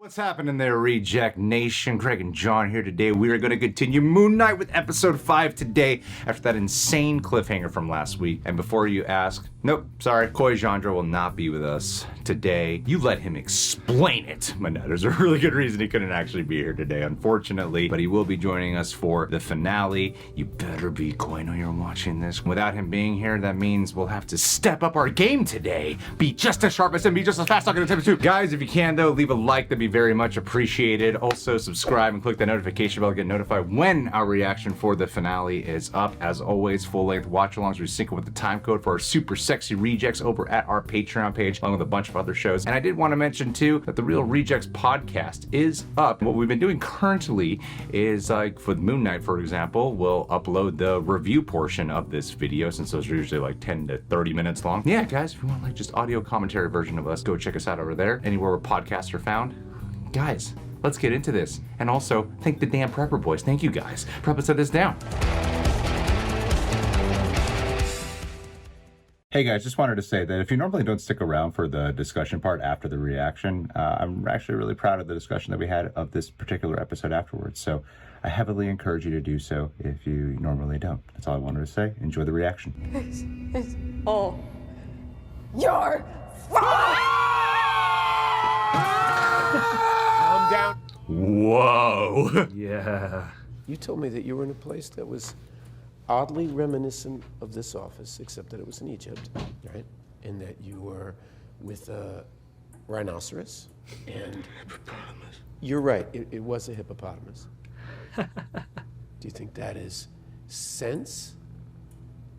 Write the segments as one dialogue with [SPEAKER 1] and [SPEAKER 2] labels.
[SPEAKER 1] What's happening there, Reject Nation? Craig and John here today. We are going to continue Moon Knight with episode 5 today after that insane cliffhanger from last week. And before you ask, nope, sorry, Koi Jandra will not be with us today. You let him explain it. But no, there's a really good reason he couldn't actually be here today, unfortunately. But he will be joining us for the finale. You better be, Koi, I know you're watching this. Without him being here, that means we'll have to step up our game today. Be just as sharp as him, be just as fast, not gonna attempt to. Guys, if you can though, leave a like, that'd be very much appreciated. Also, subscribe and click the notification bell to get notified when our reaction for the finale is up. As always, full-length watch-alongs. We sync it with the time code for our super sexy rejects over at our Patreon page, along with a bunch of other shows. And I did want to mention, too, that the Real Rejects podcast is up. What we've been doing currently is, like, for Moon Knight, for example, we'll upload the review portion of this video, since those are usually, like, 10 to 30 minutes long. Yeah, guys, if you want, like, just audio commentary version of us, go check us out over there, anywhere where podcasts are found. Guys, let's get into this. And also, thank the damn Prepper Boys. Thank you, guys, for helping set this down. Hey guys, just wanted to say that if you normally don't stick around for the discussion part after the reaction, I'm actually really proud of the discussion that we had of this particular episode afterwards. So I heavily encourage you to do so if you normally don't. That's all I wanted to say. Enjoy the reaction.
[SPEAKER 2] It's all your fault!
[SPEAKER 3] Calm down.
[SPEAKER 1] Whoa.
[SPEAKER 3] Yeah. You told me that you were in a place that was oddly reminiscent of this office, except that it was in Egypt, right? And that you were with a rhinoceros and... Hippopotamus. You're right, it was a hippopotamus. Do you think that is sense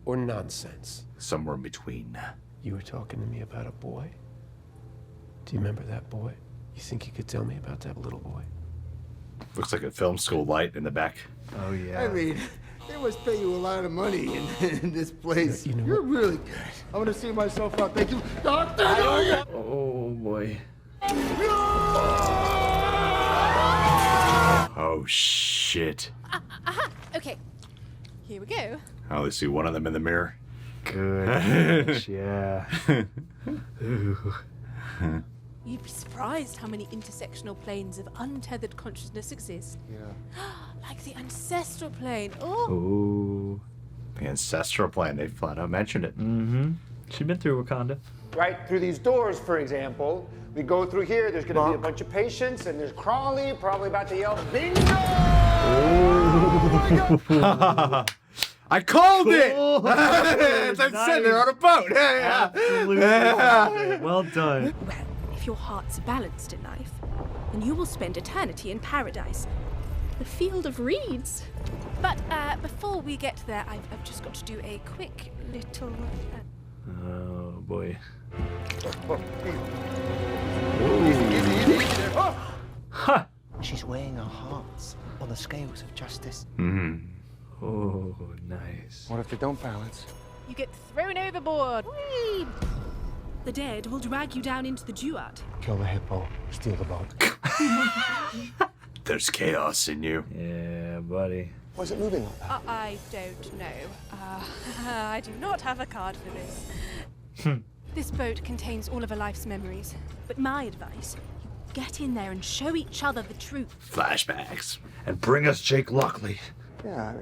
[SPEAKER 3] or nonsense?
[SPEAKER 1] Somewhere in between.
[SPEAKER 3] You were talking to me about a boy? Do you remember that boy? You think you could tell me about that little boy?
[SPEAKER 1] Looks like a film school light in the back.
[SPEAKER 4] Oh, yeah. I mean, they must pay you a lot of money in this place.
[SPEAKER 3] You know
[SPEAKER 4] You're
[SPEAKER 3] what?
[SPEAKER 4] really good. I'm gonna see myself out. Thank you, Doctor.
[SPEAKER 3] Oh, boy.
[SPEAKER 1] Oh, shit.
[SPEAKER 2] Okay, here we go.
[SPEAKER 1] I only see one of them in the mirror.
[SPEAKER 4] Good. Yeah.
[SPEAKER 1] Ooh.
[SPEAKER 2] You'd be surprised how many intersectional planes of untethered consciousness exist.
[SPEAKER 4] Yeah.
[SPEAKER 2] Like the ancestral plane. Oh,
[SPEAKER 1] Ooh. The ancestral plane, they flat out mentioned it.
[SPEAKER 5] Mm-hmm. She's been through Wakanda.
[SPEAKER 6] Right through these doors, for example. We go through here, there's gonna be a bunch of patients, and there's Crawley, probably about to yell, bingo! Oh
[SPEAKER 1] I called it! As I said, they're on a boat.
[SPEAKER 5] Absolutely. Well done.
[SPEAKER 2] well, if your hearts are balanced in life, then you will spend eternity in paradise. The field of reeds. But before we get there, I've just got to do a quick little...
[SPEAKER 5] Oh, boy. Ha!
[SPEAKER 7] She's weighing our hearts on the scales of justice.
[SPEAKER 1] Mm-hmm.
[SPEAKER 5] Oh, nice.
[SPEAKER 4] What if they don't balance?
[SPEAKER 2] You get thrown overboard. Whee! The dead will drag you down into the duat.
[SPEAKER 4] Kill the hippo, steal the boat.
[SPEAKER 1] There's chaos in you.
[SPEAKER 5] Yeah, buddy.
[SPEAKER 6] Why is it moving like that?
[SPEAKER 2] I don't know. I do not have a card for this. This boat contains all of a life's memories. But my advice, you get in there and show each other the truth.
[SPEAKER 1] Flashbacks.
[SPEAKER 5] And bring us Jake Lockley.
[SPEAKER 6] Yeah,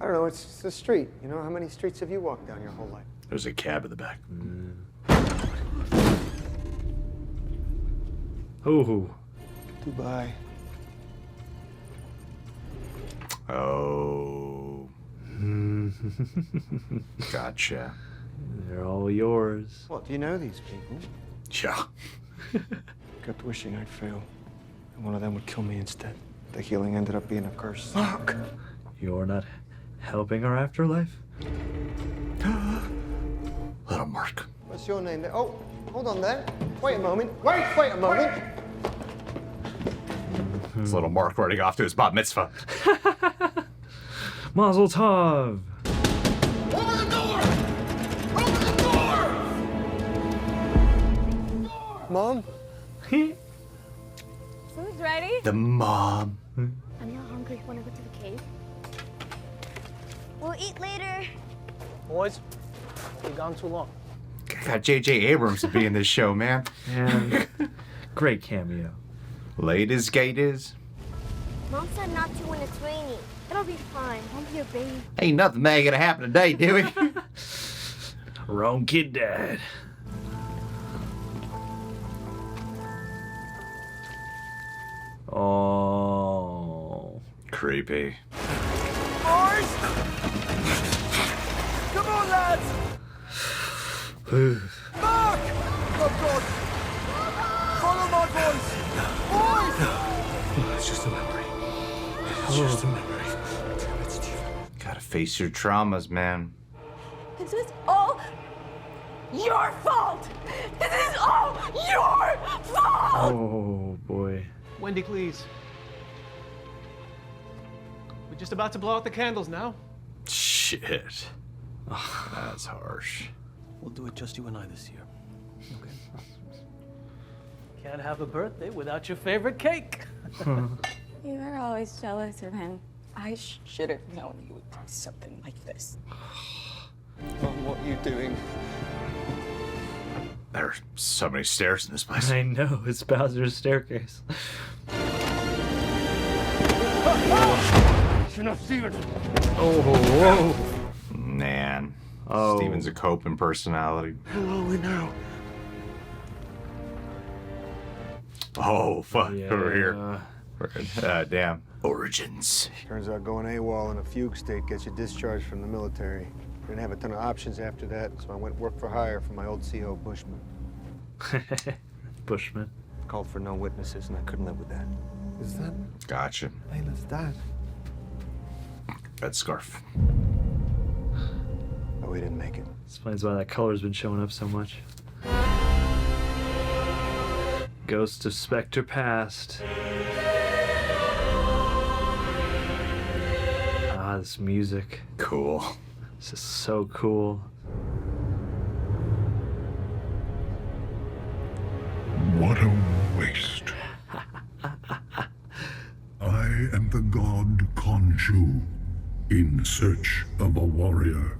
[SPEAKER 6] I don't know, it's the street. You know, how many streets have you walked down your whole life?
[SPEAKER 1] There's a cab in the back.
[SPEAKER 5] Oh.
[SPEAKER 6] Dubai.
[SPEAKER 1] Oh. Gotcha.
[SPEAKER 5] They're all yours.
[SPEAKER 6] What, do you know these people?
[SPEAKER 1] Yeah.
[SPEAKER 4] Kept wishing I'd fail, and one of them would kill me instead. The healing ended up being a curse. Fuck!
[SPEAKER 5] You're not helping our afterlife?
[SPEAKER 1] Little Mark.
[SPEAKER 6] What's your name there? Oh, hold on there. Wait a moment. Wait a moment.
[SPEAKER 1] It's little Mark running off to his bat mitzvah.
[SPEAKER 5] Mazel tov!
[SPEAKER 4] Open the door! Open the door!
[SPEAKER 6] Mom?
[SPEAKER 2] Food's ready.
[SPEAKER 1] The mom.
[SPEAKER 8] I'm not hungry. Want to go to the cave? We'll eat later.
[SPEAKER 7] Boys, we've gone too long.
[SPEAKER 1] Got J.J. Abrams to be in this show, man.
[SPEAKER 5] And great cameo.
[SPEAKER 1] Late as gate is.
[SPEAKER 8] Mom said not to when it's raining. It'll be fine. Don't be a baby.
[SPEAKER 1] Ain't nothing bad gonna happen today, do we?
[SPEAKER 5] Wrong kid died. Oh.
[SPEAKER 1] Creepy.
[SPEAKER 6] Boys! Come on, lads! Mark! Oh, God! Follow my voice! Boys!
[SPEAKER 5] It's just a memory.
[SPEAKER 1] It's just a memory. Damn it, Steven. Gotta face your traumas, man.
[SPEAKER 2] This is all your fault! This is all your fault!
[SPEAKER 5] Oh boy.
[SPEAKER 9] Wendy, please. We're just about to blow out the candles now.
[SPEAKER 1] Shit. That's harsh.
[SPEAKER 9] We'll do it just you and I this year. Okay. Can't have a birthday without your favorite cake.
[SPEAKER 10] You were always jealous of him. I should have known you would do something like this.
[SPEAKER 4] Mom, what are you doing?
[SPEAKER 1] There are so many stairs in this place.
[SPEAKER 5] I know, it's Bowser's staircase.
[SPEAKER 6] Enough, Steven.
[SPEAKER 5] Oh, whoa.
[SPEAKER 1] Man.
[SPEAKER 5] Oh.
[SPEAKER 1] Steven's a coping personality.
[SPEAKER 4] Hello, we now.
[SPEAKER 1] Oh, fuck.
[SPEAKER 5] Yeah.
[SPEAKER 1] Over here. Damn. Origins.
[SPEAKER 4] Turns out going AWOL in a fugue state gets you discharged from the military. Didn't have a ton of options after that, so I went work for hire for my old CO Bushman.
[SPEAKER 5] Bushman.
[SPEAKER 4] Called for no witnesses, and I couldn't live with that.
[SPEAKER 3] Is that
[SPEAKER 1] Gotcha.
[SPEAKER 3] Layla's dad?
[SPEAKER 1] Red scarf.
[SPEAKER 4] But we didn't make it.
[SPEAKER 5] Explains why that color's been showing up so much. Ghost of Spector past. Ah, this music.
[SPEAKER 1] Cool.
[SPEAKER 5] This is so cool.
[SPEAKER 11] What a waste. I am the god Khonshu, in search of a warrior.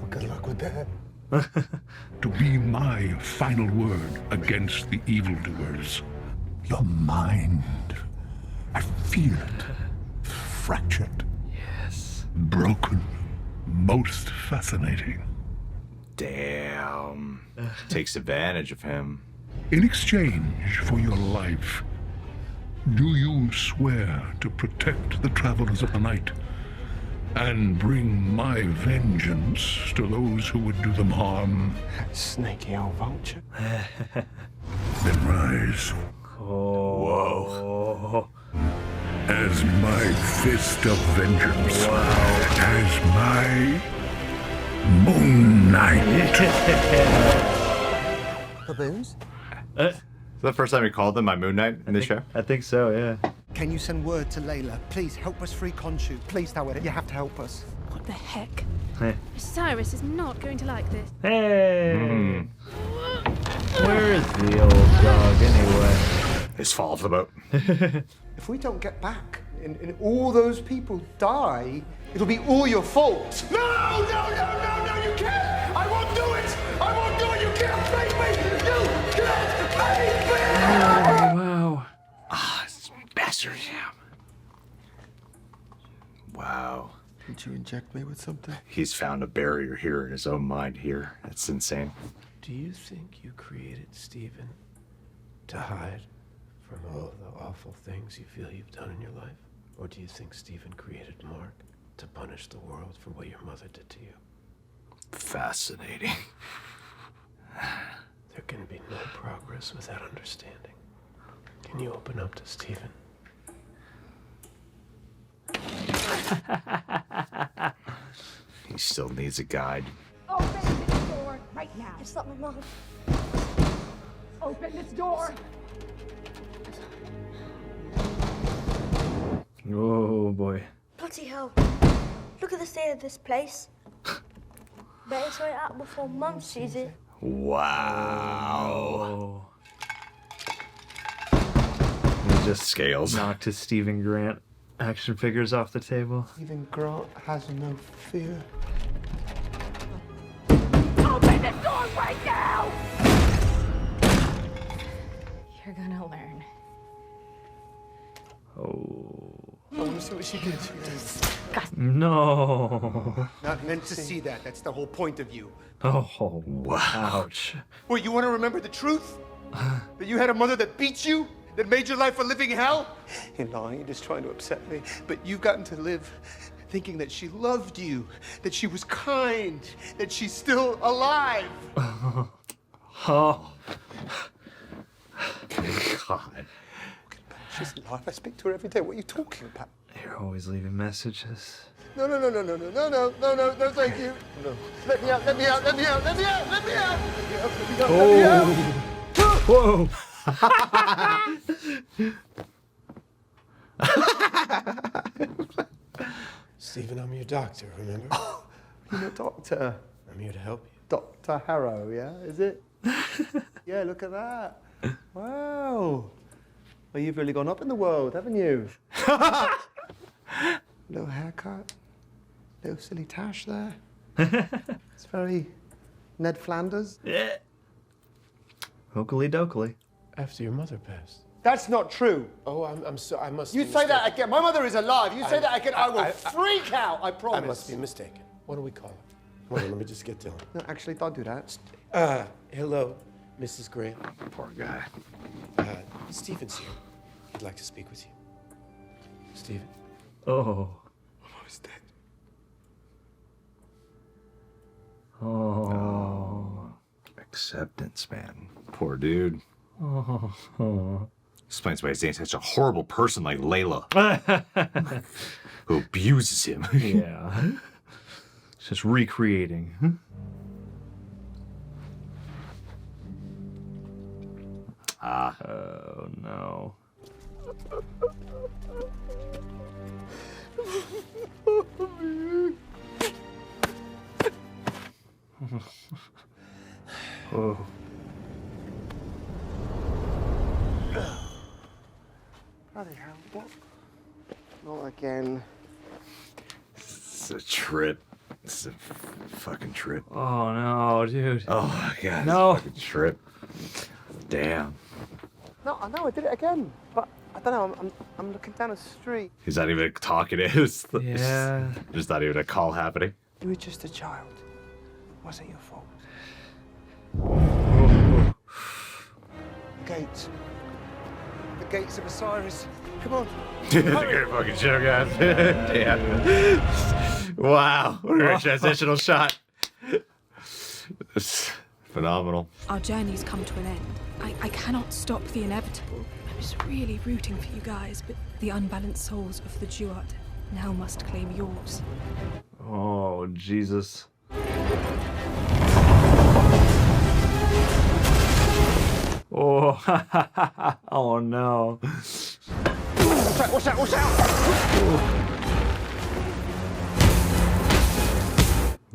[SPEAKER 3] Oh, good luck with that.
[SPEAKER 11] To be my final word against the evildoers. Your mind, I feel it. Fractured.
[SPEAKER 5] Yes.
[SPEAKER 11] Broken. Most fascinating.
[SPEAKER 1] Damn. Takes advantage of him.
[SPEAKER 11] In exchange for your life, do you swear to protect the travelers of the night and bring my vengeance to those who would do them harm?
[SPEAKER 3] Snaky old vulture.
[SPEAKER 11] Then rise.
[SPEAKER 5] Oh.
[SPEAKER 1] Whoa.
[SPEAKER 11] As my fist of vengeance.
[SPEAKER 5] Wow.
[SPEAKER 11] As my Moon Knight.
[SPEAKER 7] Baboons?
[SPEAKER 1] Is that the first time you called them my Moon Knight in this show?
[SPEAKER 5] I think so, yeah.
[SPEAKER 7] Can you send word to Layla? Please help us free Khonshu. Please, Howard, you have to help us.
[SPEAKER 2] What the heck?
[SPEAKER 5] Hey.
[SPEAKER 2] Cyrus is not going to like this.
[SPEAKER 5] Hey! Where is the old dog anyway?
[SPEAKER 1] His fall off the boat.
[SPEAKER 6] If we don't get back and all those people die, it'll be all your fault. No, you can't! I won't do it! I won't do it! You can't pay me! You can't pay me!
[SPEAKER 5] Oh, wow.
[SPEAKER 1] Ah, this bastard. Yeah. Wow.
[SPEAKER 3] Did you inject me with something?
[SPEAKER 1] He's found a barrier here in his own mind here. That's insane.
[SPEAKER 3] Do you think you created Steven to hide from all the awful things you feel you've done in your life? Or do you think Steven created Mark to punish the world for what your mother did to you?
[SPEAKER 1] Fascinating.
[SPEAKER 3] There can be no progress without understanding. Can you open up to Steven?
[SPEAKER 1] He still needs a guide.
[SPEAKER 8] Open this door right now. Just let my mom. Open this door.
[SPEAKER 5] Oh boy.
[SPEAKER 8] Bloody hell. Look at the state of this place. Better sort it out before Mum sees it.
[SPEAKER 1] Wow.
[SPEAKER 5] Oh.
[SPEAKER 1] He just scales.
[SPEAKER 5] Knocked his Stephen Grant action figures off the table.
[SPEAKER 6] Even Grant has no fear.
[SPEAKER 8] Open the door right now!
[SPEAKER 10] You're gonna learn.
[SPEAKER 5] Oh.
[SPEAKER 6] I want to see what she did.
[SPEAKER 5] No.
[SPEAKER 6] Not meant to see that. That's the whole point of you.
[SPEAKER 5] Oh, ouch.
[SPEAKER 6] What, you want to remember the truth? That you had a mother that beat you? That made your life a living hell? You're lying. You're just trying to upset me. But you've gotten to live thinking that she loved you, that she was kind, that she's still alive.
[SPEAKER 5] Oh.
[SPEAKER 1] God.
[SPEAKER 6] She's alive. I speak to her every day. What are you talking about?
[SPEAKER 5] You're always leaving messages.
[SPEAKER 6] No, thank you. No. Let me out, let me out, let me out, let me out, let me out. Let me out, let me out, let me out.
[SPEAKER 5] Whoa.
[SPEAKER 3] Stephen, I'm your doctor, remember?
[SPEAKER 6] Oh, you're a doctor.
[SPEAKER 3] I'm here to help you.
[SPEAKER 6] Dr. Harrow, yeah? Is it? Yeah, look at that. Wow. Well, you've really gone up in the world, haven't you? Little haircut. Little silly tash there. It's very Ned Flanders.
[SPEAKER 5] Yeah. Hokely dokely.
[SPEAKER 3] After your mother passed.
[SPEAKER 6] That's not true.
[SPEAKER 3] Oh, I'm so. I must.
[SPEAKER 6] You
[SPEAKER 3] be
[SPEAKER 6] say that
[SPEAKER 3] mistaken.
[SPEAKER 6] again. My mother is alive. You say that again, I will freak out. I promise.
[SPEAKER 3] I must be mistaken. What do we call her? Hold on, let me just get down.
[SPEAKER 6] No, actually, don't do that.
[SPEAKER 3] Hello, Mrs. Grant.
[SPEAKER 1] Poor guy.
[SPEAKER 3] Stephen's here. He'd like to speak with you. Stephen.
[SPEAKER 5] Oh.
[SPEAKER 6] Almost dead.
[SPEAKER 5] Oh.
[SPEAKER 1] Acceptance, man. Poor dude.
[SPEAKER 5] Oh.
[SPEAKER 1] Explains why he's dating such a horrible person like Layla, who abuses him.
[SPEAKER 5] Yeah. It's just recreating.
[SPEAKER 1] Ah.
[SPEAKER 5] Oh no. Oh.
[SPEAKER 6] Bloody hell, what? Not again.
[SPEAKER 1] It's a trip. It's a fucking trip.
[SPEAKER 5] Oh no, dude.
[SPEAKER 1] Oh my god.
[SPEAKER 5] No.
[SPEAKER 1] It's a fucking trip. Damn.
[SPEAKER 6] No, I know I did it again, but I don't know. I'm looking down the street.
[SPEAKER 1] He's not even talking. It's
[SPEAKER 5] Yeah.
[SPEAKER 1] There's not even a call happening.
[SPEAKER 6] You were just a child. It wasn't your fault. The gates. The gates of Osiris. Come on.
[SPEAKER 1] Great fucking show, guys. Damn. Wow. What a great transitional shot. It's phenomenal.
[SPEAKER 2] Our journey's come to an end. I cannot stop the inevitable. I was really rooting for you guys, but the unbalanced souls of the duat now must claim yours.
[SPEAKER 5] Oh, Jesus. Oh, oh no.
[SPEAKER 6] Watch out, watch out!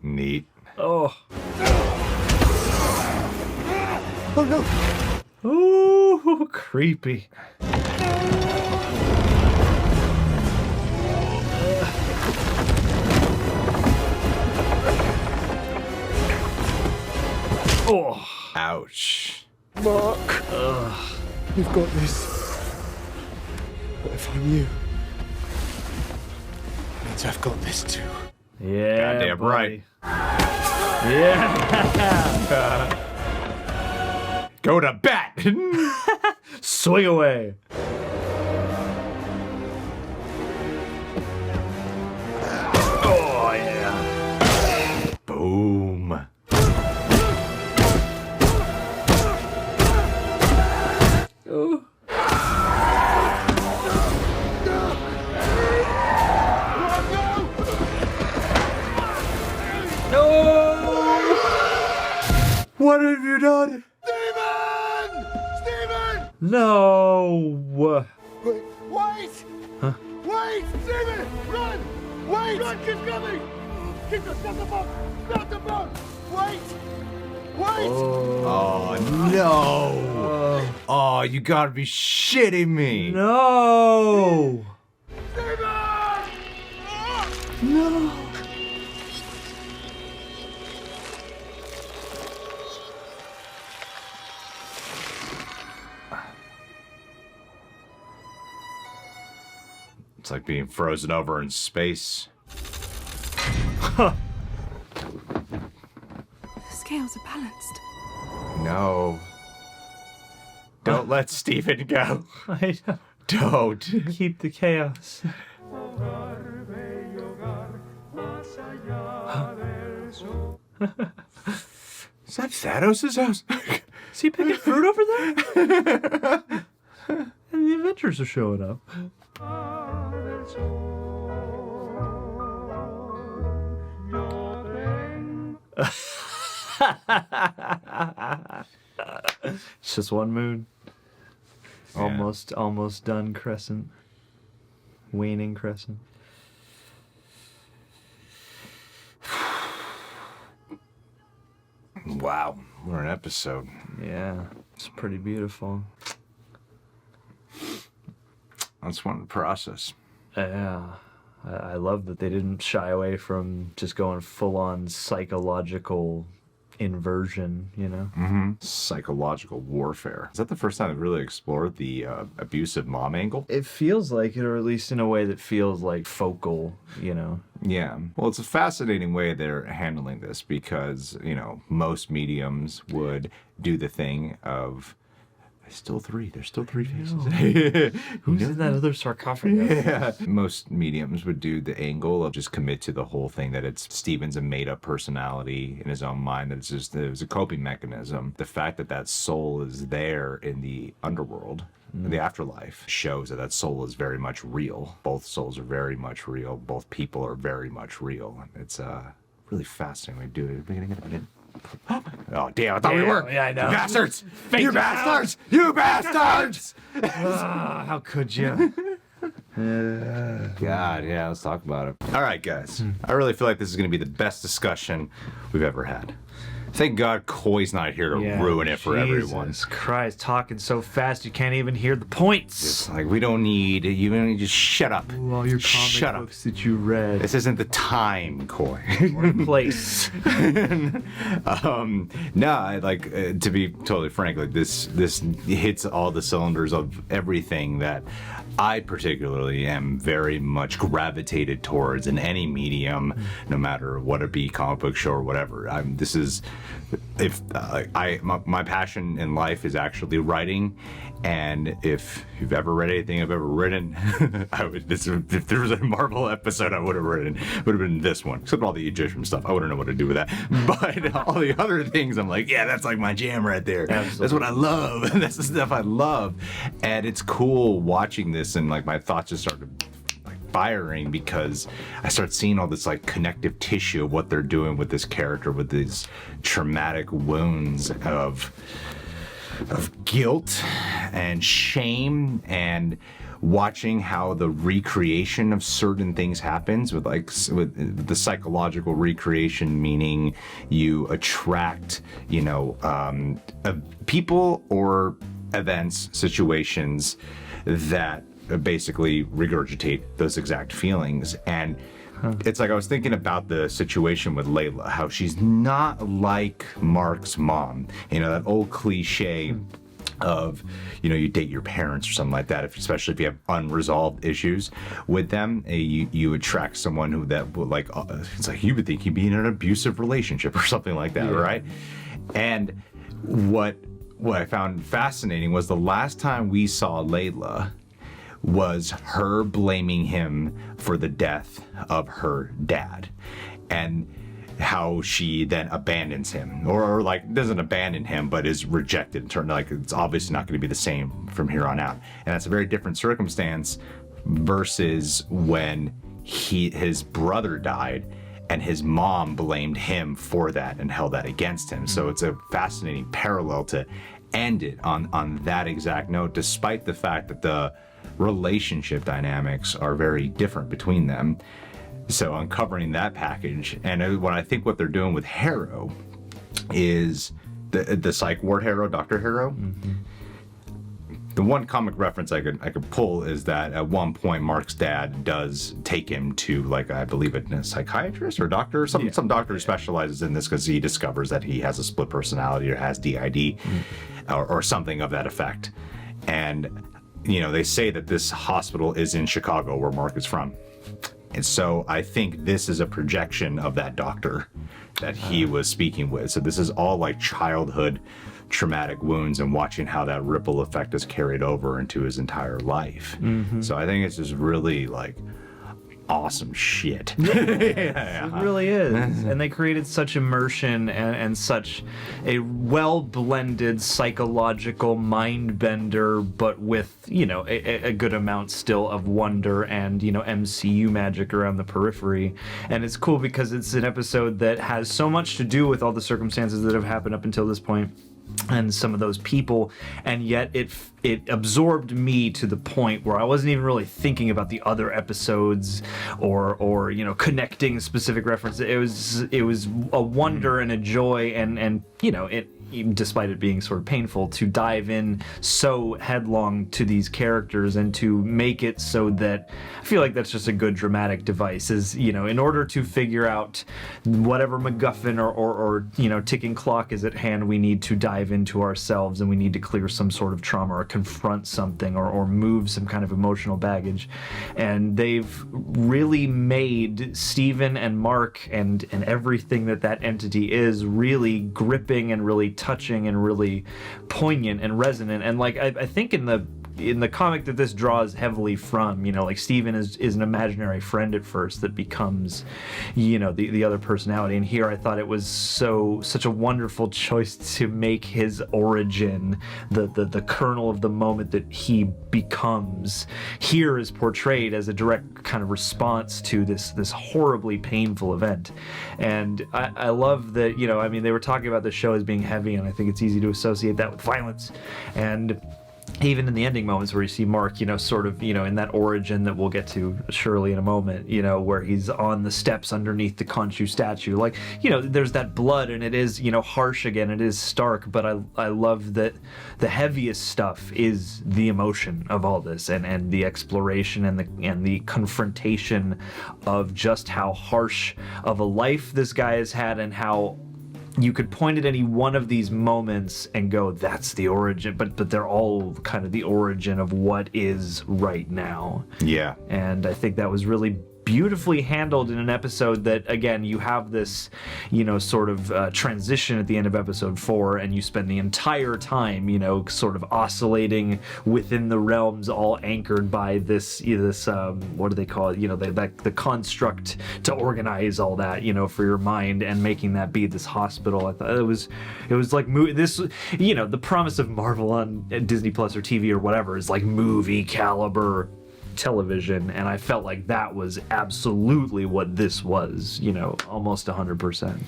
[SPEAKER 1] Neat.
[SPEAKER 5] Oh.
[SPEAKER 6] Oh no!
[SPEAKER 5] Ooh, creepy. Oh.
[SPEAKER 1] Ouch.
[SPEAKER 6] Mark, you've got this. But if I'm you, it means I've got this too.
[SPEAKER 5] Yeah.
[SPEAKER 1] Goddamn
[SPEAKER 5] buddy.
[SPEAKER 1] right.
[SPEAKER 5] Yeah.
[SPEAKER 1] Go to bat.
[SPEAKER 5] Swing away.
[SPEAKER 1] Oh yeah. Boom.
[SPEAKER 5] Ooh. No!
[SPEAKER 1] What have you done?
[SPEAKER 6] Stephen! Stephen!
[SPEAKER 5] No!
[SPEAKER 6] Wait! Wait!
[SPEAKER 5] Huh?
[SPEAKER 6] Wait! Stephen! Run! Wait! Run! Keep coming! Keep the stop the boat! Stop the boat! Wait! Wait!
[SPEAKER 1] Oh no. Oh, you gotta be shitting me.
[SPEAKER 5] No!
[SPEAKER 6] Stephen!
[SPEAKER 5] No!
[SPEAKER 1] It's like being frozen over in space.
[SPEAKER 2] The scales are balanced.
[SPEAKER 1] No. Don't let Stephen go.
[SPEAKER 5] I know.
[SPEAKER 1] Don't.
[SPEAKER 5] Keep the chaos.
[SPEAKER 1] Is that Thanos' house?
[SPEAKER 5] Is he picking fruit over there? And the Avengers are showing up. It's just one moon.
[SPEAKER 1] Yeah.
[SPEAKER 5] Almost done crescent. Waning crescent.
[SPEAKER 1] Wow, what an episode.
[SPEAKER 5] Yeah, it's pretty beautiful.
[SPEAKER 1] That's one process.
[SPEAKER 5] Yeah. I love that they didn't shy away from just going full-on psychological inversion, you know?
[SPEAKER 1] Mm-hmm. Psychological warfare. Is that the first time they really explored the abusive mom angle?
[SPEAKER 5] It feels like it, or at least in a way that feels like focal, you know?
[SPEAKER 1] Yeah. Well, it's a fascinating way they're handling this because, you know, most mediums would do the thing of... There's still three faces.
[SPEAKER 5] Who's in that other sarcophagus?
[SPEAKER 1] Yeah. Most mediums would do the angle of just commit to the whole thing that it's Steven's a made-up personality in his own mind, that it's just it was a coping mechanism. The fact that that soul is there in the underworld, the afterlife, shows that that soul is very much real. Both souls are very much real. Both people are very much real. It's really fascinating when you do it. Oh, damn, I thought we were.
[SPEAKER 5] Yeah, I know.
[SPEAKER 1] You bastards! You bastards! You bastards!
[SPEAKER 5] How could you?
[SPEAKER 1] God, yeah, let's talk about it. All right, guys. I really feel like this is going to be the best discussion we've ever had. Thank God Coy's not here to ruin it for everyone.
[SPEAKER 5] Jesus Christ, talking so fast you can't even hear the points.
[SPEAKER 1] It's like, we don't need, you don't just shut up.
[SPEAKER 5] Ooh, all your
[SPEAKER 1] Shut
[SPEAKER 5] comic books that you read.
[SPEAKER 1] This isn't the time, Coy.
[SPEAKER 5] Or place.
[SPEAKER 1] No, I like to be totally frank. Like this hits all the cylinders of everything that I particularly am very much gravitated towards in any medium, no matter what it be, comic book show or whatever. This is, if my passion in life is actually writing. And if you've ever read anything I've ever written, if there was a Marvel episode I would have written, it would have been this one. Except all the Egyptian stuff, I wouldn't know what to do with that. But all the other things, I'm like, yeah, that's like my jam right there.
[SPEAKER 5] Absolutely.
[SPEAKER 1] That's what I love. That's the stuff I love. And it's cool watching this, and like my thoughts just started firing because I start seeing all this like connective tissue of what they're doing with this character, with these traumatic wounds of guilt and shame, and watching how the recreation of certain things happens with the psychological recreation, meaning you attract, people or events, situations that basically regurgitate those exact feelings. And it's like I was thinking about the situation with Layla, how she's not like Mark's mom. That old cliche of, you date your parents or something like that, especially if you have unresolved issues with them. You attract someone who that will it's like you would think you'd be in an abusive relationship or something like that, right? And what I found fascinating was the last time we saw Layla was her blaming him for the death of her dad, and how she then abandons him, or doesn't abandon him, but is rejected in turn. It's obviously not going to be the same from here on out, and that's a very different circumstance versus when his brother died and his mom blamed him for that and held that against him. So it's a fascinating parallel to end it on that exact note, despite the fact that the relationship dynamics are very different between them. So uncovering that package, and what I think what they're doing with Harrow is the psych ward Harrow, Dr. Harrow. Mm-hmm. The one comic reference I could pull is that at one point Mark's dad does take him to I believe a psychiatrist or doctor or some doctor who specializes in this, because he discovers that he has a split personality or has DID or something of that effect. And they say that this hospital is in Chicago, where Mark is from. And so I think this is a projection of that doctor that he was speaking with. So this is all like childhood traumatic wounds and watching how that ripple effect is carried over into his entire life. So I think it's just really like awesome shit.
[SPEAKER 5] It really is. And they created such immersion and such a well-blended psychological mind bender, but with, a good amount still of wonder and, MCU magic around the periphery. And it's cool because it's an episode that has so much to do with all the circumstances that have happened up until this point and some of those people, and yet it absorbed me to the point where I wasn't even really thinking about the other episodes or connecting specific references. It was a wonder and a joy and despite it being sort of painful, to dive in so headlong to these characters and to make it so that I feel like that's just a good dramatic device, is, in order to figure out whatever MacGuffin or ticking clock is at hand, we need to dive into ourselves and we need to clear some sort of trauma or confront something or move some kind of emotional baggage. And they've really made Steven and Mark and everything that entity is really gripping and really touching and really poignant and resonant. And like I think in the comic that this draws heavily from, like Steven is an imaginary friend at first that becomes, the other personality. And here I thought it was such a wonderful choice to make his origin the kernel of the moment that he becomes here is portrayed as a direct kind of response to this horribly painful event. And I love that, they were talking about the show as being heavy, and I think it's easy to associate that with violence. And even in the ending moments where you see Mark, sort of, in that origin that we'll get to surely in a moment, where he's on the steps underneath the Khonshu statue, like, there's that blood and it is, harsh again, it is stark, but I love that the heaviest stuff is the emotion of all this and the exploration and the confrontation of just how harsh of a life this guy has had and how you could point at any one of these moments and go, that's the origin, but they're all kind of the origin of what is right now.
[SPEAKER 1] Yeah.
[SPEAKER 5] And I think that was really beautifully handled in an episode that, again, you have this, sort of transition at the end of episode 4, and you spend the entire time, sort of oscillating within the realms, all anchored by this what do they call it? The construct to organize all that, for your mind and making that be this hospital. I thought it was like this, the promise of Marvel on Disney Plus or TV or whatever is like movie caliber television, and I felt like that was absolutely what this was, almost 100%.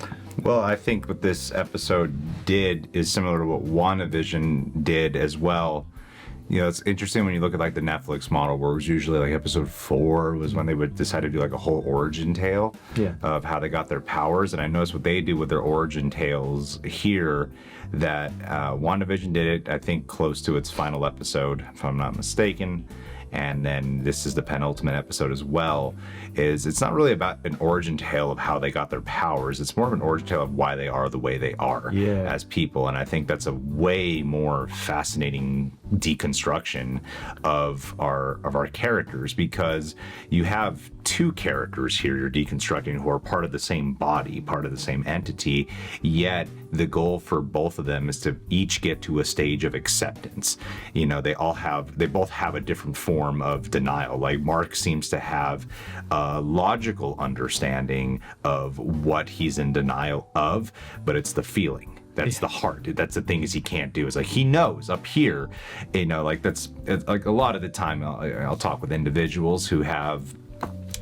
[SPEAKER 1] Well, I think what this episode did is similar to what WandaVision did as well. It's interesting when you look at like the Netflix model, where it was usually like episode 4 was when they would decide to do like a whole origin tale of how they got their powers. And I noticed what they do with their origin tales here, that WandaVision did it, I think, close to its final episode, if I'm not mistaken. And then this is the penultimate episode as well, is it's not really about an origin tale of how they got their powers. It's more of an origin tale of why they are the way they are as people. And I think that's a way more fascinating deconstruction of our characters, because you have two characters here you're deconstructing who are part of the same body, part of the same entity, yet the goal for both of them is to each get to a stage of acceptance. They both have a different form of denial. Like Mark seems to have a logical understanding of what he's in denial of, but it's the feeling. That's the heart. That's the thing is he can't do. It's like he knows up here, that's like a lot of the time I'll talk with individuals who have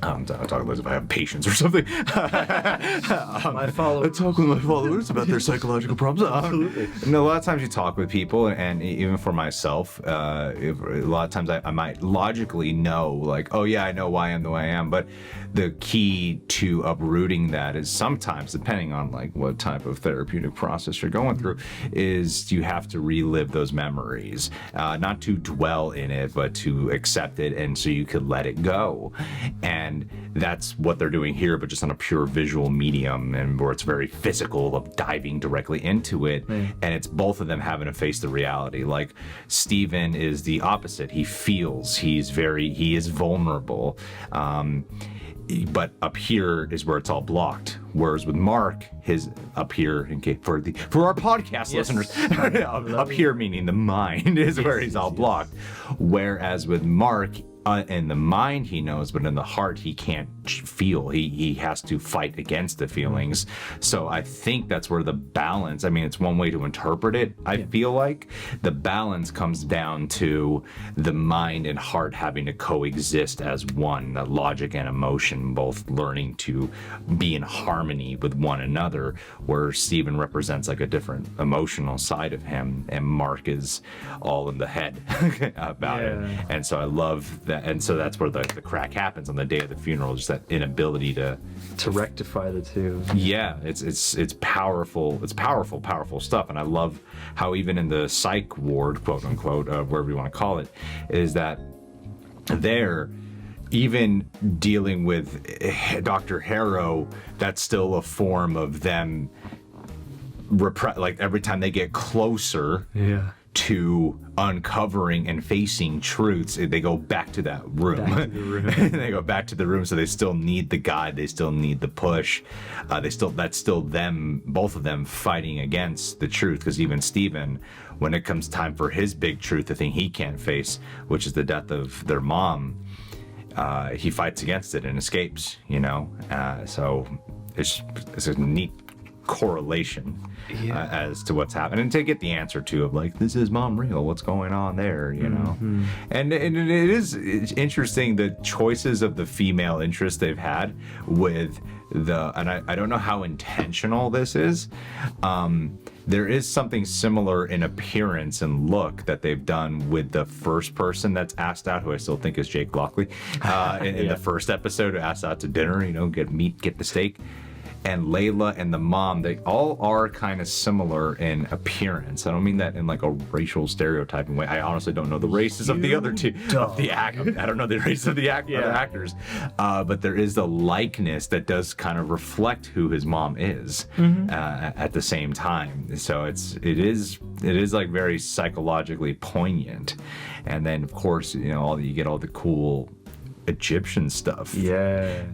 [SPEAKER 1] I'm talking as if I have patience or something.
[SPEAKER 5] My followers.
[SPEAKER 1] I talk with my followers about their psychological problems. Absolutely. And a lot of times you talk with people, and even for myself, a lot of times I might logically know, like, oh yeah, I know why I'm the way I am. But the key to uprooting that is sometimes, depending on like what type of therapeutic process you're going through, is you have to relive those memories, not to dwell in it, but to accept it, and so you could let it go. And And that's what they're doing here, but just on a pure visual medium, and where it's very physical of diving directly into it. And it's both of them having to face the reality. Like Steven is the opposite. He feels, he is vulnerable. But up here is where it's all blocked. Whereas with Mark, his up here, for our podcast listeners, up here meaning the mind is where he's all blocked. Whereas with Mark, in the mind he knows, but in the heart he can't feel. He has to fight against the feelings. So I think that's where the balance, I mean, it's one way to interpret it. I feel like the balance comes down to the mind and heart having to coexist as one, the logic and emotion both learning to be in harmony with one another, where Steven represents like a different emotional side of him, and Mark is all in the head about it. And so I love that, and so that's where the crack happens on the day of the funeral, just that inability to
[SPEAKER 5] rectify the two.
[SPEAKER 1] Yeah, it's powerful. It's powerful stuff. And I love how even in the psych ward, quote unquote, wherever you want to call it, is that they're even dealing with Dr. Harrow, that's still a form of them like every time they get closer to uncovering and facing truths, they go back to that room. They go back to the room, so they still need the guide, they still need the push. That's still them, both of them fighting against the truth, because even Steven, when it comes time for his big truth, the thing he can't face, which is the death of their mom, he fights against it and escapes, so it's a neat correlation as to what's happening, and to get the answer to of like, this is mom real, what's going on there, and it's interesting the choices of the female interest they've had with and I don't know how intentional this is. There is something similar in appearance and look that they've done with the first person that's asked out, who I still think is Jake Lockley, in the first episode, who asked out to dinner, get the steak. And Layla and the mom, they all are kind of similar in appearance. I don't mean that in like a racial stereotyping way. I honestly don't know the races of the other two. I don't know the race of the other actors. But there is a likeness that does kind of reflect who his mom is at the same time. So it is like very psychologically poignant. And then of course, you get all the cool Egyptian stuff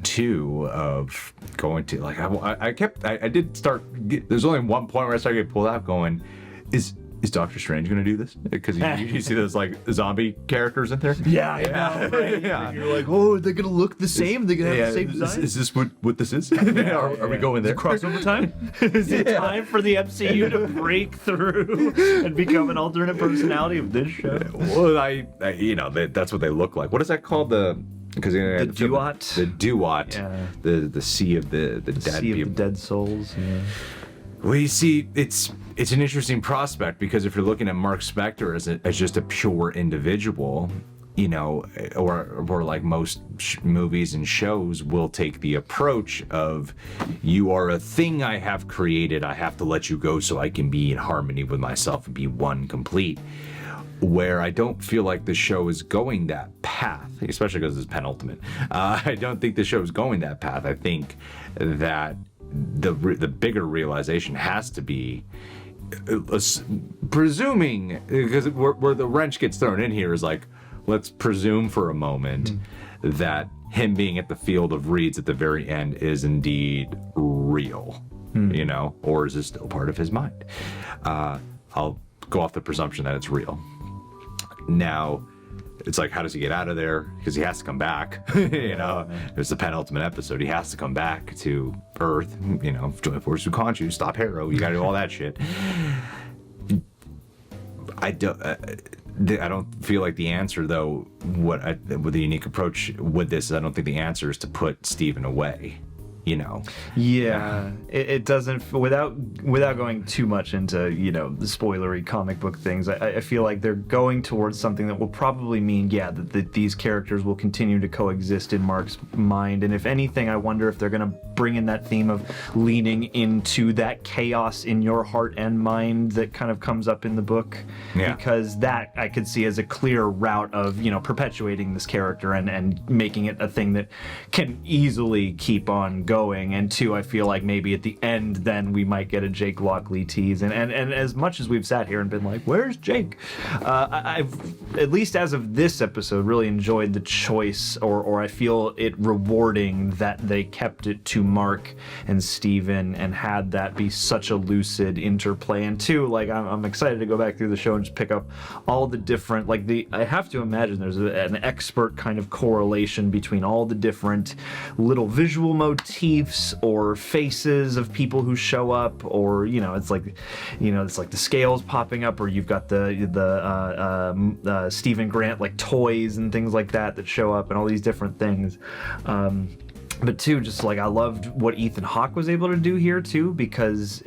[SPEAKER 1] too, of going to like I did start, there's only one point where I started getting pulled out going, is Doctor Strange gonna do this? Because you see those like zombie characters in there.
[SPEAKER 5] I know, right? And you're like, oh, they're gonna look the same, they're gonna have the same design.
[SPEAKER 1] Is this what this is? Are we going there?
[SPEAKER 5] Is it crossover time? Is it time for the MCU to break through and become an alternate personality of this show?
[SPEAKER 1] Well, that's what they look like. What is that called? The
[SPEAKER 5] Duat.
[SPEAKER 1] The Duat. The sea of the dead
[SPEAKER 5] sea of the dead souls.
[SPEAKER 1] Well, you see, it's an interesting prospect, because if you're looking at Marc Spector as just a pure individual, or like most movies and shows will take the approach of, you are a thing I have created, I have to let you go so I can be in harmony with myself and be one complete. Where I don't feel like the show is going that path, especially because it's penultimate. I don't think the show is going that path. I think that the bigger realization has to be, presuming, because where the wrench gets thrown in here is like, let's presume for a moment that him being at the Field of Reeds at the very end is indeed real, or is this still part of his mind? I'll go off the presumption that it's real. Now, it's like, how does he get out of there? Because he has to come back. It's the penultimate episode. He has to come back to Earth. Join forces who can't you, stop Harrow. You got to do all that shit. I don't feel like the answer, though. With the unique approach with this, I don't think the answer is to put Steven away.
[SPEAKER 5] Yeah, it doesn't. Without going too much into the spoilery comic book things, I feel like they're going towards something that will probably mean that these characters will continue to coexist in Marc's mind. And if anything, I wonder if they're going to bring in that theme of leaning into that chaos in your heart and mind that kind of comes up in the book.
[SPEAKER 1] Yeah.
[SPEAKER 5] Because that I could see as a clear route of perpetuating this character and making it a thing that can easily keep on going. And two, I feel like maybe at the end then we might get a Jake Lockley tease. And as much as we've sat here and been like, where's Jake? I've, at least as of this episode, really enjoyed the choice, or I feel it rewarding that they kept it to Marc and Steven and had that be such a lucid interplay. And two, like I'm excited to go back through the show and just pick up all the different, I have to imagine there's an expert kind of correlation between all the different little visual motifs or faces of people who show up, or it's like the scales popping up, or you've got the Stephen Grant like toys and things like that show up, and all these different things. But two, just I loved what Ethan Hawke was able to do here too, because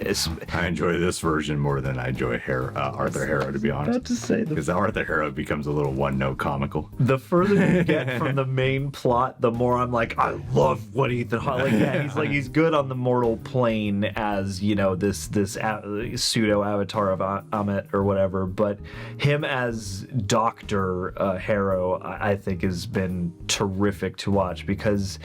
[SPEAKER 1] I enjoy this version more than I enjoy Arthur Harrow, to be honest.
[SPEAKER 5] About to say
[SPEAKER 1] because Arthur Harrow becomes a little one-note comical.
[SPEAKER 5] The further you get from the main plot, the more I'm like, I love what Ethan Hawke. He's good on the mortal plane as this pseudo avatar of Amit or whatever, but him as Dr. Harrow, I think has been terrific to watch, because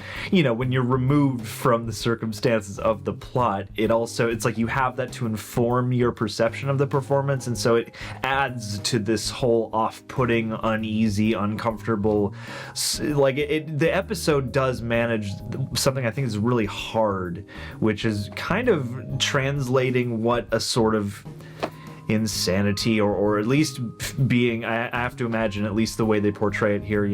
[SPEAKER 5] when you're removed from the circumstances of the plot, it's like you have that to inform your perception of the performance, and so it adds to this whole off-putting, uneasy, uncomfortable, the episode does manage something I think is really hard, which is kind of translating what a sort of insanity, or at least being, I have to imagine, at least the way they portray it here,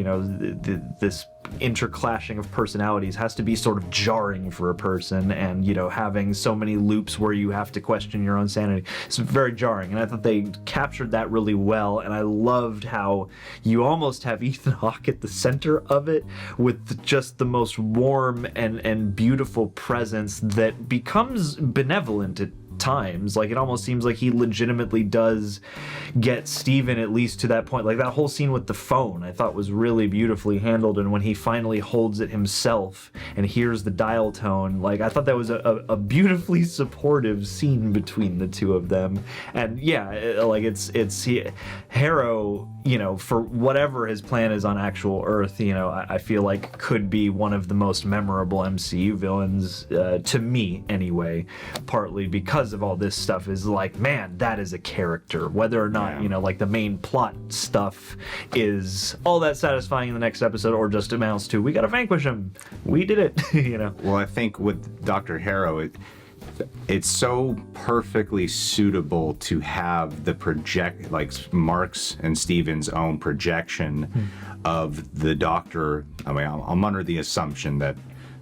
[SPEAKER 5] this interclashing of personalities has to be sort of jarring for a person, and having so many loops where you have to question your own sanity, it's very jarring, and I thought they captured that really well. And I loved how you almost have Ethan Hawke at the center of it, with just the most warm and beautiful presence that becomes benevolent at times. It almost seems like he legitimately does get Steven at least to that point. That whole scene with the phone I thought was really beautifully handled, and when he finally holds it himself and hears the dial tone, I thought that was a beautifully supportive scene between the two of them. And Harrow, for whatever his plan is on actual Earth, I feel like could be one of the most memorable MCU villains, to me anyway, partly because of all this stuff is man, that is a character, whether or not the main plot stuff is all that satisfying in the next episode, or just amounts to, we gotta vanquish him, we did it.
[SPEAKER 1] Well, I think with Dr. Harrow, it's so perfectly suitable to have the Marc's and Steven's own projection of the Doctor. I mean, I'm under the assumption that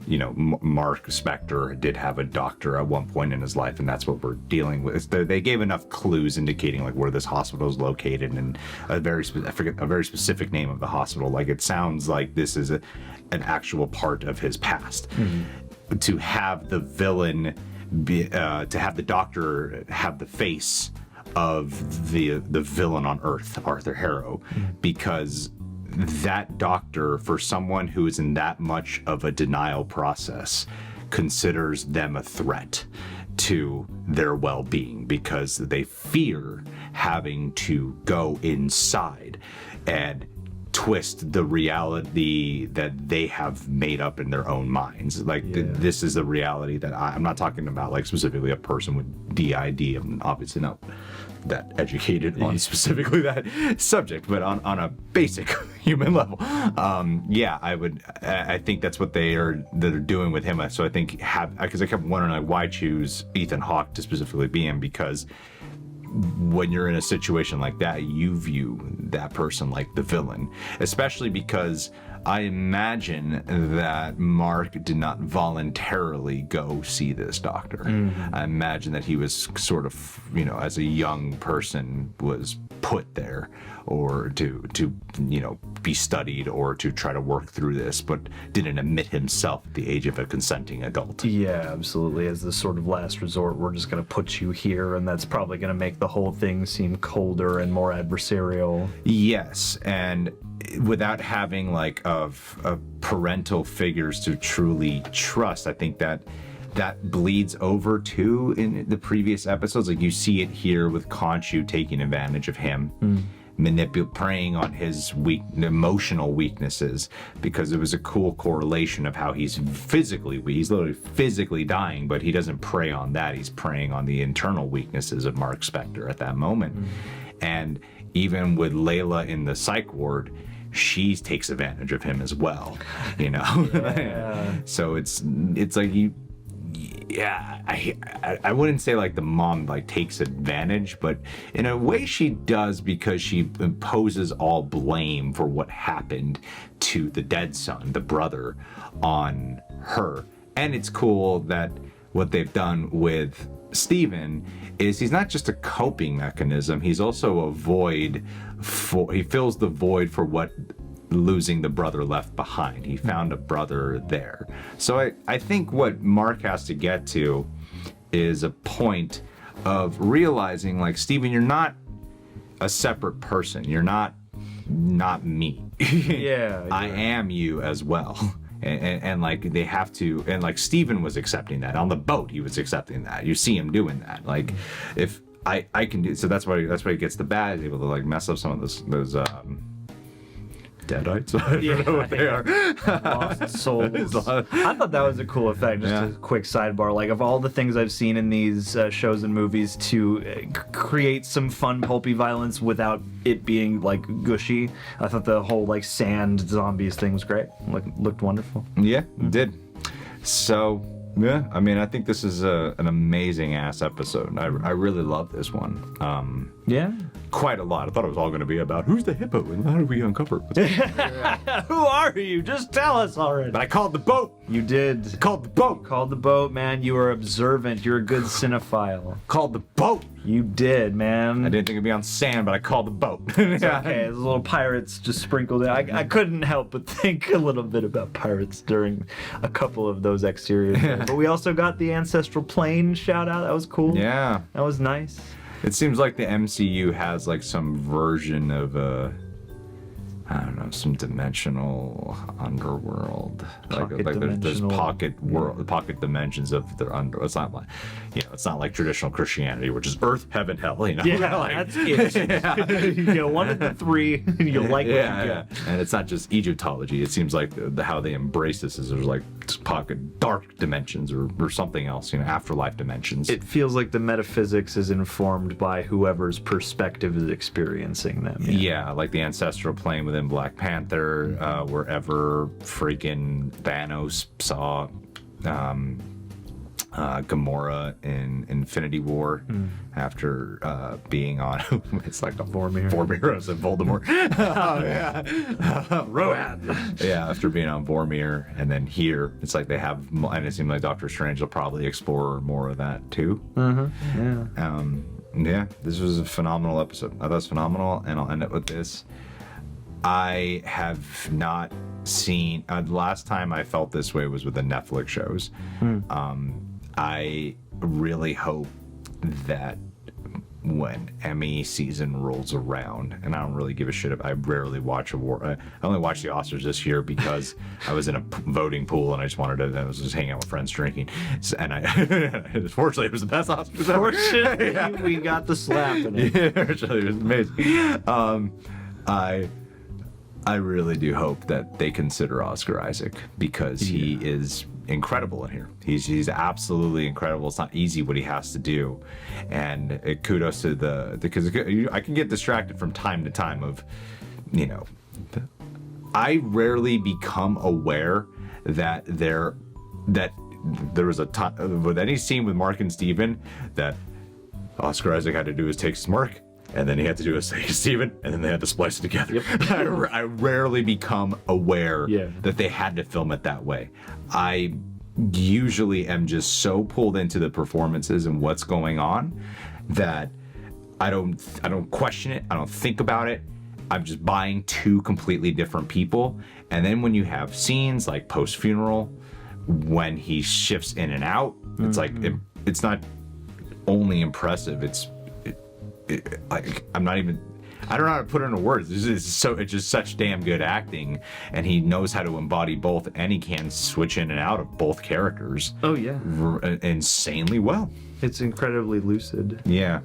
[SPEAKER 1] Marc Spector did have a doctor at one point in his life, and that's what we're dealing with. They gave enough clues indicating where this hospital is located, and a very specific name of the hospital. It sounds like this is an actual part of his past. Mm-hmm. To have the villain to have the Doctor have the face of the villain on Earth, Arthur Harrow, because that Doctor, for someone who is in that much of a denial process, considers them a threat to their well-being, because they fear having to go inside and twist the reality that they have made up in their own minds. This is a reality that I'm not talking about specifically a person with DID. I'm obviously not that educated on specifically that subject, but on a basic human level, I think that's what they're doing with him. So I think because I kept wondering why choose Ethan Hawke to specifically be him, because when you're in a situation like that, you view that person like the villain, especially because I imagine that Marc did not voluntarily go see this doctor. Mm-hmm. I imagine that he was sort of, as a young person, was put there or to be studied or to try to work through this, but didn't admit himself at the age of a consenting adult.
[SPEAKER 5] Yeah, absolutely. As the sort of last resort, we're just going to put you here, and that's probably going to make the whole thing seem colder and more adversarial.
[SPEAKER 1] Yes, and without having like of parental figures to truly trust, I think that bleeds over too in the previous episodes. Like you see it here with Khonshu taking advantage of him, preying on his emotional weaknesses, because it was a cool correlation of how he's physically weak. He's literally physically dying, but he doesn't prey on that. He's preying on the internal weaknesses of Marc Spector at that moment. And even with Layla in the psych ward, she takes advantage of him as well,
[SPEAKER 5] Yeah.
[SPEAKER 1] So it's like I wouldn't say like the mom like takes advantage, but in a way she does, because she imposes all blame for what happened to the dead son, the brother, on her. And it's cool that what they've done with Steven is he's not just a coping mechanism, he's also a void he fills the void for what losing the brother left behind. He found a brother there. So I think what Mark has to get to is a point of realizing, like, Steven, you're not a separate person. You're not me.
[SPEAKER 5] Yeah.
[SPEAKER 1] I am you as well. And like they have to, and like Steven was accepting that on the boat. He was accepting that. You see him doing that. Like, if I can do, so that's why he gets the bad. He's able to like mess up some of those deadites. I don't know what they are.
[SPEAKER 5] Lost souls. I thought that was a cool effect. Just a quick sidebar. Like, of all the things I've seen in these shows and movies to create some fun pulpy violence without it being like gushy, I thought the whole like sand zombies thing was great. Looked wonderful.
[SPEAKER 1] Yeah, it did. So yeah, I mean, I think this is an amazing ass episode. I really love this one.
[SPEAKER 5] Yeah.
[SPEAKER 1] Quite a lot. I thought it was all going to be about who's the hippo and how do we uncover it.
[SPEAKER 5] Who are you? Just tell us already.
[SPEAKER 1] But I called the boat.
[SPEAKER 5] You did.
[SPEAKER 1] Called the boat.
[SPEAKER 5] Called the boat, man. You were observant. You're a good cinephile.
[SPEAKER 1] Called the boat.
[SPEAKER 5] You did, man.
[SPEAKER 1] I didn't think it'd be on sand, but I called the boat.
[SPEAKER 5] It's okay. There's little pirates just sprinkled in. I couldn't help but think a little bit about pirates during a couple of those exterior things. But we also got the ancestral plane shout out. That was cool.
[SPEAKER 1] Yeah.
[SPEAKER 5] That was nice.
[SPEAKER 1] It seems like the MCU has like some version of I don't know, some dimensional underworld. There's pocket dimensions of the underworld. It's not like, it's not like traditional Christianity, which is earth, heaven, hell.
[SPEAKER 5] Yeah,
[SPEAKER 1] like,
[SPEAKER 5] that's it. You get one of the three, and you like what you get.
[SPEAKER 1] And it's not just Egyptology. It seems like how they embrace this is there's like pocket dark dimensions or something else, afterlife dimensions.
[SPEAKER 5] It feels like the metaphysics is informed by whoever's perspective is experiencing them.
[SPEAKER 1] Yeah, like the ancestral plane within Black Panther, wherever freaking Thanos saw Gamora in Infinity War after being on it's like a Vormir. I said Voldemort. Oh yeah. Rohan. Yeah, after being on Vormir, and then here it's like they have, and it seems like Doctor Strange will probably explore more of that too. Yeah, this was a phenomenal episode. I thought it was phenomenal, and I'll end it with this. I have not seen, last time I felt this way was with the Netflix shows. I really hope that when Emmy season rolls around, and I don't really give a shit if I rarely watch I only watched the Oscars this year because I was in a voting pool and I was just hanging out with friends drinking, and fortunately it was the best Oscars ever.
[SPEAKER 5] Fortunately, we got the slap in it.
[SPEAKER 1] Yeah, fortunately it was amazing. I really do hope that they consider Oscar Isaac, because he is incredible in here. He's absolutely incredible. It's not easy what he has to do, and kudos to because I can get distracted from time to time of, I rarely become aware that there was a ton with any scene with Mark and Steven that Oscar Isaac had to do is take his Mark, and then he had to do a Steven, and then they had to splice it together. Yep. I rarely become aware that they had to film it that way. I usually am just so pulled into the performances and what's going on that I don't question it. I don't think about it. I'm just buying two completely different people. And then when you have scenes like post-funeral, when he shifts in and out, it's like it's not only impressive. I'm not even. I don't know how to put it into words. It's just such damn good acting, and he knows how to embody both, and he can switch in and out of both characters.
[SPEAKER 5] Oh yeah,
[SPEAKER 1] insanely well.
[SPEAKER 5] It's incredibly lucid.
[SPEAKER 1] Yeah,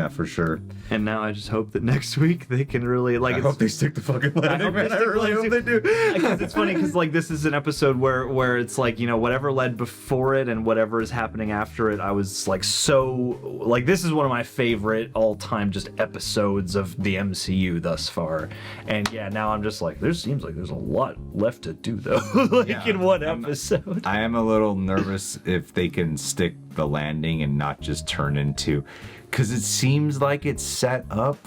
[SPEAKER 1] for sure.
[SPEAKER 5] And now I just hope that next week they can really I
[SPEAKER 1] hope they stick the fucking landing, man. I really hope they do.
[SPEAKER 5] Because it's funny because this is an episode where it's whatever led before it and whatever is happening after it, I was this is one of my favorite all-time just episodes of the MCU thus far. And yeah, now I'm just there seems like there's a lot left to do though. In one episode.
[SPEAKER 1] I am a little nervous if they can stick the landing and not just turn into, because it seems like it's set up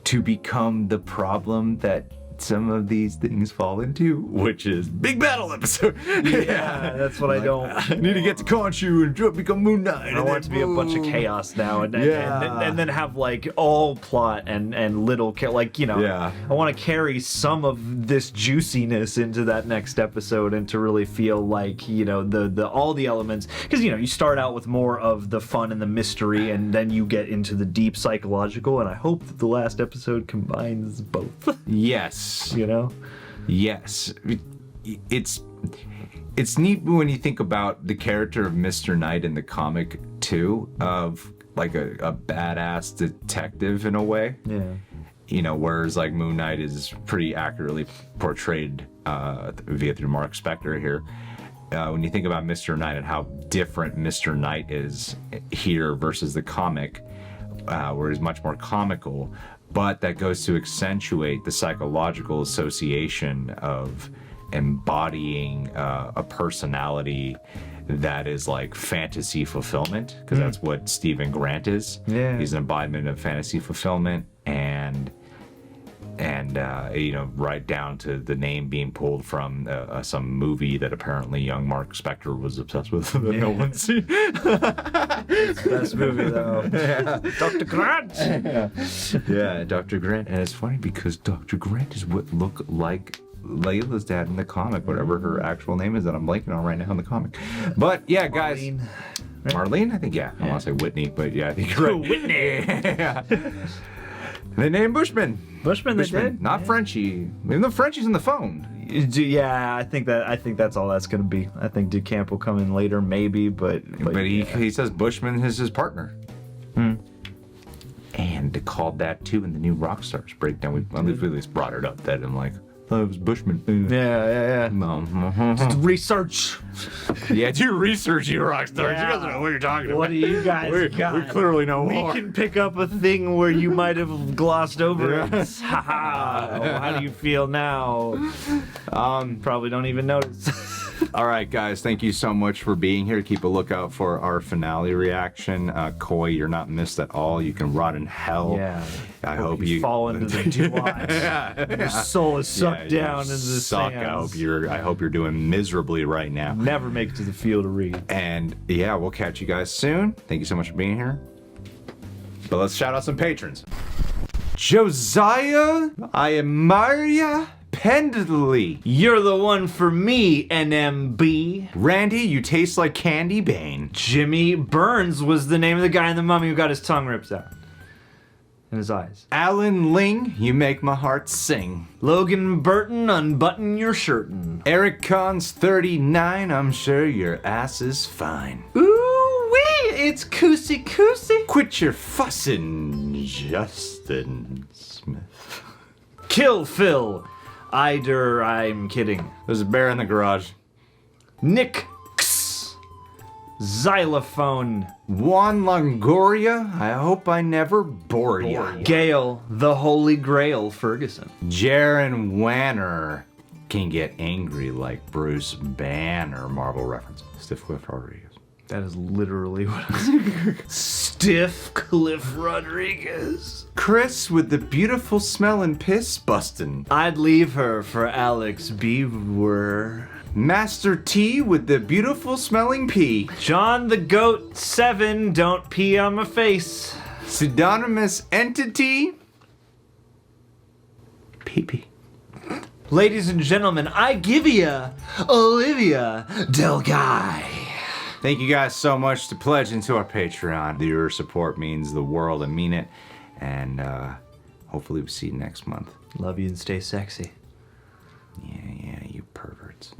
[SPEAKER 1] to become the problem that some of these things fall into, which is big battle episode.
[SPEAKER 5] Yeah, that's what I don't.
[SPEAKER 1] I need to get to Khonshu and become Moon Knight.
[SPEAKER 5] I want it to be a bunch of chaos now, and then have all plot and little I want to carry some of this juiciness into that next episode and to really feel the all the elements, because you start out with more of the fun and the mystery, and then you get into the deep psychological, and I hope that the last episode combines both.
[SPEAKER 1] Yes. Yes. It's neat when you think about the character of Mr. Knight in the comic too, of a badass detective in a way. Yeah. Whereas Moon Knight is pretty accurately portrayed through Marc Spector here. When you think about Mr. Knight and how different Mr. Knight is here versus the comic, where he's much more comical, but that goes to accentuate the psychological association of embodying a personality that is fantasy fulfillment, because that's what Stephen Grant is. Yeah. He's an embodiment of fantasy fulfillment, and right down to the name being pulled from some movie that apparently young Marc Spector was obsessed with that no one's seen.
[SPEAKER 5] It's the best movie though. Yeah. Dr. Grant.
[SPEAKER 1] Yeah, Dr. Grant, and it's funny because Dr. Grant is what looked like Layla's dad in the comic, whatever her actual name is that I'm blanking on right now in the comic. But yeah, guys. Marlene, I think, I want to say Whitney, but yeah, I think you're right.
[SPEAKER 5] Whitney.
[SPEAKER 1] Yeah. They named Bushman.
[SPEAKER 5] Bushman, they did.
[SPEAKER 1] Not Frenchie. Even though Frenchie's on the phone.
[SPEAKER 5] Yeah, I think that's all that's gonna be. I think DeCamp will come in later, maybe, but
[SPEAKER 1] he says Bushman is his partner. And they called that too in the new Rockstars breakdown. We at least brought it up that I'm it was Bushman.
[SPEAKER 5] Yeah. Just research.
[SPEAKER 1] Yeah, do research, you rock stars. You guys know what you're talking about.
[SPEAKER 5] What do you guys got?
[SPEAKER 1] We clearly know more.
[SPEAKER 5] We can pick up a thing where you might have glossed over it. How do you feel now? Probably don't even notice.
[SPEAKER 1] All right, guys, thank you so much for being here. Keep a lookout for our finale reaction. Coy, you're not missed at all. You can rot in hell.
[SPEAKER 5] Yeah.
[SPEAKER 1] I hope you
[SPEAKER 5] fall into the two eyes. Your soul is sucked down into the sands.
[SPEAKER 1] I hope you're doing miserably right now.
[SPEAKER 5] Never make it to the field of reed.
[SPEAKER 1] And yeah, we'll catch you guys soon. Thank you so much for being here. But let's shout out some patrons. Josiah, I admire ya. Pendley,
[SPEAKER 5] you're the one for me, NMB.
[SPEAKER 1] Randy, you taste like candy Bane.
[SPEAKER 5] Jimmy Burns was the name of the guy in The Mummy who got his tongue ripped out. In his eyes.
[SPEAKER 1] Alan Ling, you make my heart sing.
[SPEAKER 5] Logan Burton, unbutton your shirtin'.
[SPEAKER 1] Eric Cons 39, I'm sure your ass is fine.
[SPEAKER 5] Ooh-wee, it's Coosy Coosy.
[SPEAKER 1] Quit your fussin', Justin Smith.
[SPEAKER 5] Kill Phil. I'm kidding.
[SPEAKER 1] There's a bear in the garage.
[SPEAKER 5] Nick X. Xylophone.
[SPEAKER 1] Juan Longoria, I hope I never bore ya.
[SPEAKER 5] Gale, the Holy Grail Ferguson.
[SPEAKER 1] Jaron Wanner can get angry like Bruce Banner. Marvel reference. Stiff Cliff Rodriguez.
[SPEAKER 5] That is literally what I was. Stiff Cliff Rodriguez.
[SPEAKER 1] Chris with the beautiful smelling piss bustin'.
[SPEAKER 5] I'd leave her for Alex Beaver.
[SPEAKER 1] Master T with the beautiful smelling pee.
[SPEAKER 5] John the Goat 7, don't pee on my face.
[SPEAKER 1] Pseudonymous entity. Pee-pee.
[SPEAKER 5] Ladies and gentlemen, I give ya Olivia Del Guy.
[SPEAKER 1] Thank you guys so much to pledging to our Patreon. Your support means the world. I mean it. And hopefully we'll see you next month.
[SPEAKER 5] Love you and stay sexy.
[SPEAKER 1] Yeah, you perverts.